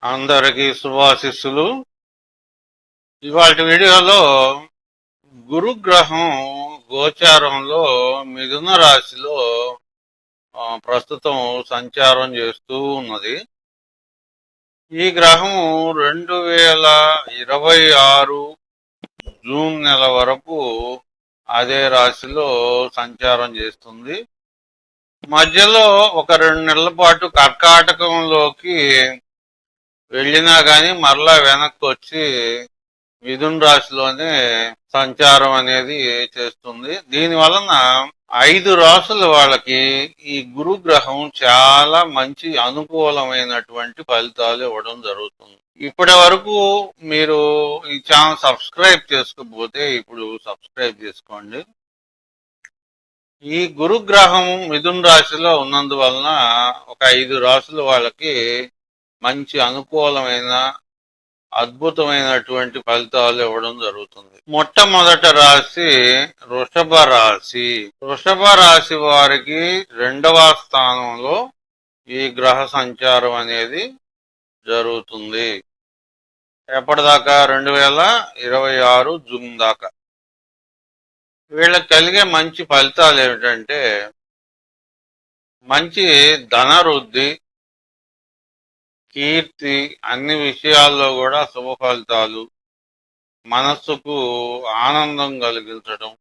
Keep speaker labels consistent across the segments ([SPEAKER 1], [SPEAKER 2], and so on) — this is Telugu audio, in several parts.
[SPEAKER 1] అందరికీ శుభాశిస్సులు. ఇవాళ వీడియోలో గురుగ్రహం గోచారంలో మిథున రాశిలో ప్రస్తుతం సంచారం చేస్తూ ఉన్నది. ఈ గ్రహం 2026 జూన్ నెల వరకు అదే రాశిలో సంచారం చేస్తుంది. మధ్యలో ఒక 2 నెలల పాటు కర్కాటకంలోకి వెళ్ళినా కానీ మరలా వెనక్కి వచ్చి మిథున రాశిలోనే సంచారం అనేది చేస్తుంది. దీని వలన 5 రాసుల వాళ్ళకి ఈ గురుగ్రహం చాలా మంచి అనుకూలమైనటువంటి ఫలితాలు ఇవ్వడం జరుగుతుంది. ఇప్పటి వరకు మీరు ఈ ఛానల్ సబ్స్క్రైబ్ చేసుకోకపోతే ఇప్పుడు సబ్స్క్రైబ్ చేసుకోండి. ఈ గురుగ్రహం మిథున రాశిలో ఉన్నందువలన ఒక 5 రాసుల వాళ్ళకి మంచి అనుకూలమైన అద్భుతమైనటువంటి ఫలితాలు ఇవ్వడం జరుగుతుంది. మొట్టమొదటి రాశి వృషభ రాశి. వృషభ రాశి వారికి 2వ స్థానంలో ఈ గ్రహ సంచారం అనేది జరుగుతుంది. ఎప్పటిదాకా? 2026 జూన్ దాకా. వీళ్ళకి కలిగే మంచి ఫలితాలు ఏమిటంటే మంచి ధనవృద్ధి, కీర్తి, అన్ని విషయాల్లో కూడా శుభ ఫలితాలు, మనస్సుకు ఆనందం కలిగించడం,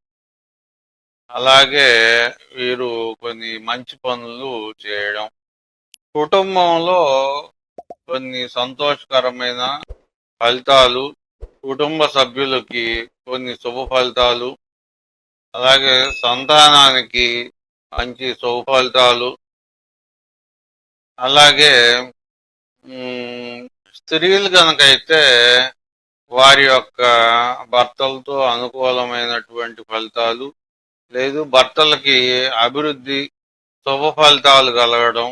[SPEAKER 1] అలాగే వీరు కొన్ని మంచి పనులు చేయడం, కుటుంబంలో కొన్ని సంతోషకరమైన ఫలితాలు, కుటుంబ సభ్యులకి కొన్ని శుభ ఫలితాలు, అలాగే సంతానానికి మంచి శుభ ఫలితాలు, అలాగే స్త్రీలు కనుకైతే వారి యొక్క భర్తలతో అనుకూలమైనటువంటి ఫలితాలు, లేదు భర్తలకి అభివృద్ధి, శుభ ఫలితాలు కలగడం,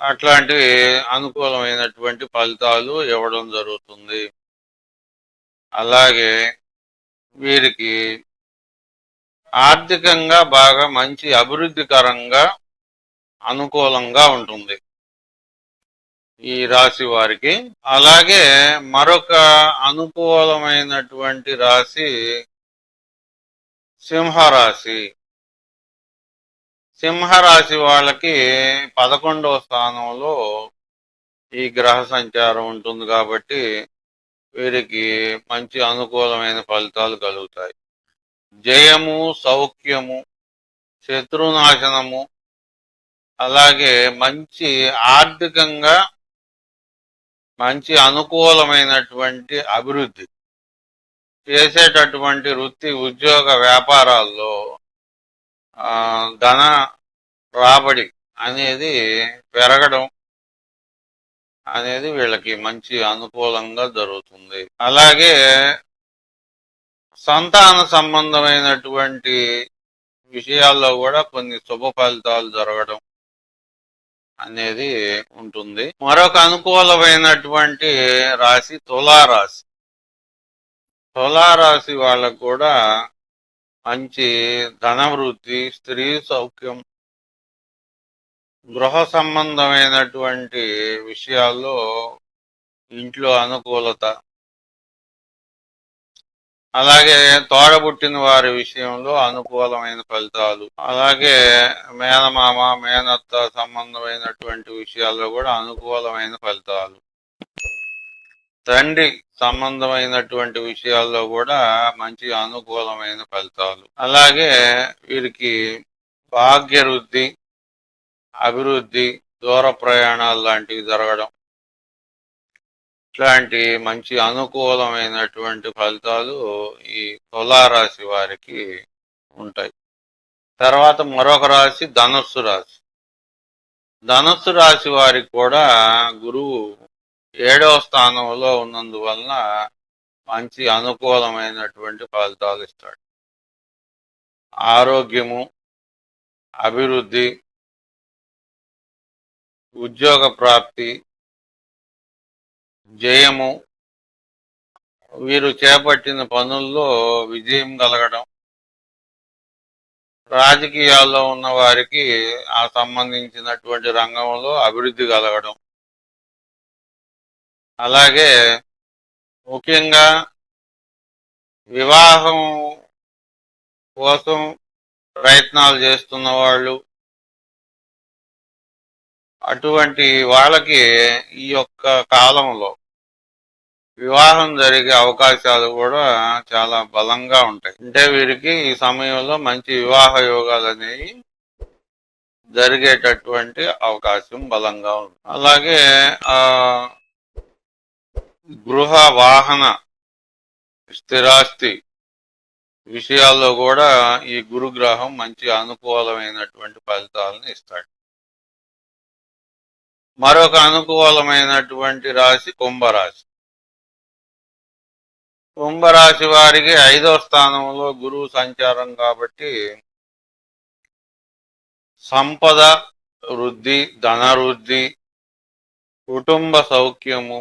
[SPEAKER 1] అట్లాంటివి అనుకూలమైనటువంటి ఫలితాలు ఇవ్వడం జరుగుతుంది. అలాగే వీరికి ఆర్థికంగా బాగా మంచి అభివృద్ధికరంగా అనుకూలంగా ఉంటుంది ఈ రాశి వారికి. అలాగే మరొక అనుకూలమైనటువంటి రాశి సింహరాశి. సింహరాశి వాళ్ళకి 11వ స్థానంలో ఈ గ్రహ సంచారం ఉంటుంది కాబట్టి వీరికి మంచి అనుకూలమైన ఫలితాలు కలుగుతాయి. జయము, సౌఖ్యము, శత్రునాశనము, అలాగే మంచి ఆర్థికంగా మంచి అనుకూలమైనటువంటి అభివృద్ధి, చేసేటటువంటి వృత్తి, ఉద్యోగ, వ్యాపారాల్లో ధన రాబడి అనేది పెరగడం అనేది వీళ్ళకి మంచి అనుకూలంగా జరుగుతుంది. అలాగే సంతాన సంబంధమైనటువంటి విషయాల్లో కూడా కొన్ని శుభ ఫలితాలు జరగడం అనేది ఉంటుంది. మరొక అనుకూలమైనటువంటి రాశి తులారాశి. తులారాశి వాళ్ళకు కూడా మంచి ధనవృద్ధి, స్త్రీ సౌఖ్యం, గృహ సంబంధమైనటువంటి విషయాల్లో ఇంట్లో అనుకూలత, అలాగే తోడబుట్టిన వారి విషయంలో అనుకూలమైన ఫలితాలు, అలాగే మేనమామ, మేనత్త సంబంధమైనటువంటి విషయాల్లో కూడా అనుకూలమైన ఫలితాలు, తండ్రి సంబంధమైనటువంటి విషయాల్లో కూడా మంచి అనుకూలమైన ఫలితాలు, అలాగే వీరికి భాగ్యవృద్ధి, అభివృద్ధి, దూర ప్రయాణాలు లాంటివి జరగడం, ఇట్లాంటి మంచి అనుకూలమైనటువంటి ఫలితాలు ఈ తులారాశి వారికి ఉంటాయి. తర్వాత మరొక రాశి ధనుస్సు రాశి. ధనుస్సు రాశి వారికి కూడా గురువు 7వ స్థానంలో ఉన్నందువలన మంచి అనుకూలమైనటువంటి ఫలితాలు ఇస్తాడు. ఆరోగ్యము, అభివృద్ధి, ఉద్యోగ ప్రాప్తి, జయము, వీరు చేపట్టిన పనుల్లో విజయం కలగడం, రాజకీయాల్లో ఉన్న వారికి ఆ సంబంధించినటువంటి రంగంలో అభివృద్ధి కలగడం, అలాగే ముఖ్యంగా వివాహం కోసం ప్రయత్నాలు చేస్తున్న వాళ్ళు, అటువంటి వాళ్ళకి ఈ యొక్క కాలంలో వివాహం జరిగే అవకాశాలు కూడా చాలా బలంగా ఉంటాయి. అంటే వీరికి ఈ సమయంలో మంచి వివాహ యోగాలు అనేవి జరిగేటటువంటి అవకాశం బలంగా ఉంది. అలాగే గృహ వాహన స్థిరాస్తి విషయాల్లో కూడా ఈ గురుగ్రహం మంచి అనుకూలమైనటువంటి ఫలితాలను ఇస్తాడు. మరొక అనుకూలమైనటువంటి రాశి కుంభరాశి. కుంభరాశి వారికి 5వ స్థానంలో గురువు సంచారం కాబట్టి సంపద వృద్ధి, ధనవృద్ధి, కుటుంబ సౌఖ్యము,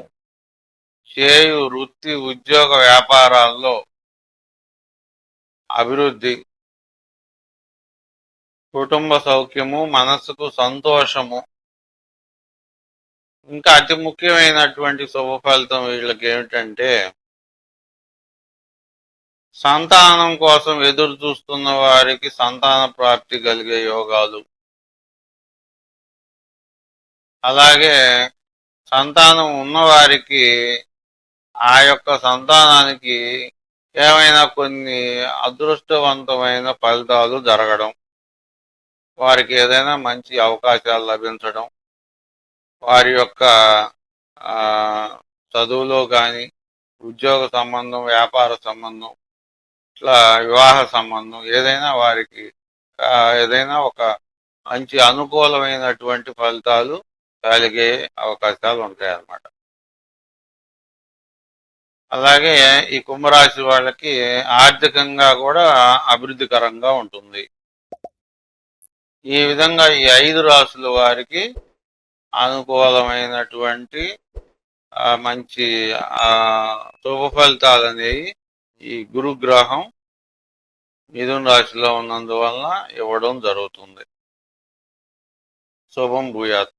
[SPEAKER 1] చేయు వృత్తి ఉద్యోగ వ్యాపారాల్లో అభివృద్ధి, కుటుంబ సౌఖ్యము, మనస్సుకు సంతోషము, ఇంకా అతి ముఖ్యమైనటువంటి శుభ ఫలితం వీళ్ళకి ఏమిటంటే సంతానం కోసం ఎదురు చూస్తున్న వారికి సంతాన ప్రాప్తి కలిగే యోగాలు, అలాగే సంతానం ఉన్నవారికి ఆ యొక్క సంతానానికి ఏమైనా కొన్ని అదృష్టవంతమైన ఫలితాలు జరగడం, వారికి ఏదైనా మంచి అవకాశాలు లభించడం, వారి యొక్క చదువులో కానీ, ఉద్యోగ సంబంధం, వ్యాపార సంబంధం, ఇట్లా వివాహ సంబంధం, ఏదైనా వారికి ఏదైనా ఒక మంచి అనుకూలమైనటువంటి ఫలితాలు కలిగే అవకాశాలు ఉంటాయి అన్నమాట. అలాగే ఈ కుంభరాశి వాళ్ళకి ఆర్థికంగా కూడా అభివృద్ధికరంగా ఉంటుంది. ఈ విధంగా ఈ 5 రాశుల వారికి అనుకూలమైనటువంటి మంచి శుభ ఫలితాలు అనేవి ఈ గురుగ్రహం మిథున రాశిలో ఉన్నందువలన ఇవ్వడం జరుగుతుంది. శుభం భూయాత్.